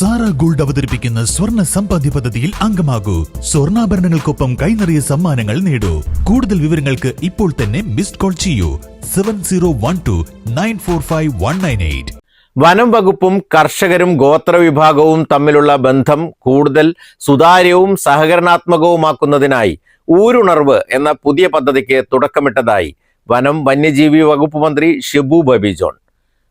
Sara gold അവതരിപ്പിക്കുന്ന സ്വർണ്ണ സമ്പാദ്യ പദ്ധതിയിൽ അംഗമാകൂ. സ്വർണ്ണാഭരണങ്ങൾക്കൊപ്പം കൈനിറിയ സമ്മാനങ്ങൾ നേടൂ. കൂടുതൽ വിവരങ്ങൾക്ക് ഇപ്പോൾ തന്നെ മിസ്ഡ് കോൾ ചെയ്യൂ 7012945198. വനം വകുപ്പും കർഷകരും ഗോത്രവിഭാഗവും തമ്മിലുള്ള ബന്ധം കൂടുതൽ സുതാര്യവും സഹകരണാത്മകവുമാക്കുന്നതിനായി ഊരുണർവ് എന്ന പുതിയ പദ്ധതിക്ക് തുടക്കമിട്ടതായി വനം വന്യജീവി വകുപ്പ് മന്ത്രി ഷിബു ബേബി ജോൺ.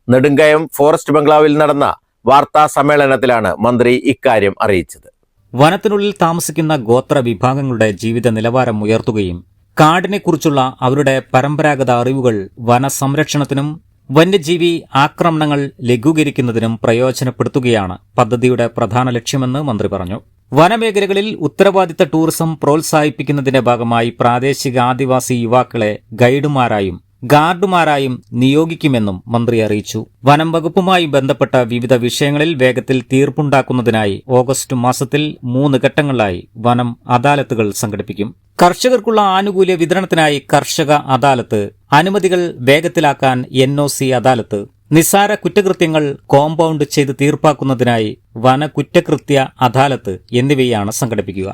നെടുങ്കയം ഫോറസ്റ്റ് ബംഗ്ലാവിൽ നടന്ന വാർത്താ സമ്മേളനത്തിലാണ് മന്ത്രി ഇക്കാര്യം അറിയിച്ചത്. വനത്തിനുള്ളിൽ താമസിക്കുന്ന ഗോത്ര വിഭാഗങ്ങളുടെ ജീവിത നിലവാരം ഉയർത്തുകയും കാടിനെക്കുറിച്ചുള്ള അവരുടെ പരമ്പരാഗത അറിവുകൾ വനസംരക്ഷണത്തിനും വന്യജീവി ആക്രമണങ്ങൾ ലഘൂകരിക്കുന്നതിനും പ്രയോജനപ്പെടുത്തുകയാണ് പദ്ധതിയുടെ പ്രധാന ലക്ഷ്യമെന്ന് മന്ത്രി പറഞ്ഞു. വനമേഖലകളിൽ ഉത്തരവാദിത്ത ടൂറിസം പ്രോത്സാഹിപ്പിക്കുന്നതിന്റെ ഭാഗമായി പ്രാദേശിക ആദിവാസി യുവാക്കളെ ഗൈഡുമാരായും ഗാർഡുമാരായും നിയോഗിക്കുമെന്നും മന്ത്രി അറിയിച്ചു. വനം വകുപ്പുമായി ബന്ധപ്പെട്ട വിവിധ വിഷയങ്ങളിൽ വേഗത്തിൽ തീർപ്പുണ്ടാക്കുന്നതിനായി ഓഗസ്റ്റ് മാസത്തിൽ 3 ഘട്ടങ്ങളിലായി വനം അദാലത്തുകൾ സംഘടിപ്പിക്കും. കർഷകർക്കുള്ള ആനുകൂല്യ വിതരണത്തിനായി കർഷക അദാലത്ത്, അനുമതികൾ വേഗത്തിലാക്കാൻ NOC അദാലത്ത്, നിസ്സാര കുറ്റകൃത്യങ്ങൾ കോമ്പൗണ്ട് ചെയ്ത് തീർപ്പാക്കുന്നതിനായി വന കുറ്റകൃത്യ അദാലത്ത് എന്നിവയാണ് സംഘടിപ്പിക്കുക.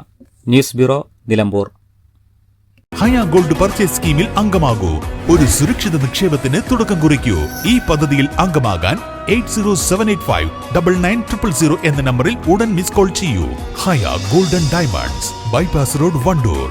News bureau, Nilambur. Haya gold purchase സ്കീമിൽ അംഗമാകൂ. ഒരു സുരക്ഷിത നിക്ഷേപത്തിന് തുടക്കം കുറിക്കൂ. ഈ പദ്ധതിയിൽ അംഗമാകാൻ 8078599000 എന്ന നമ്പറിൽ ഉടൻ മിസ് കോൾ ചെയ്യൂ. Haya golden diamonds, bypass road, Wandoor.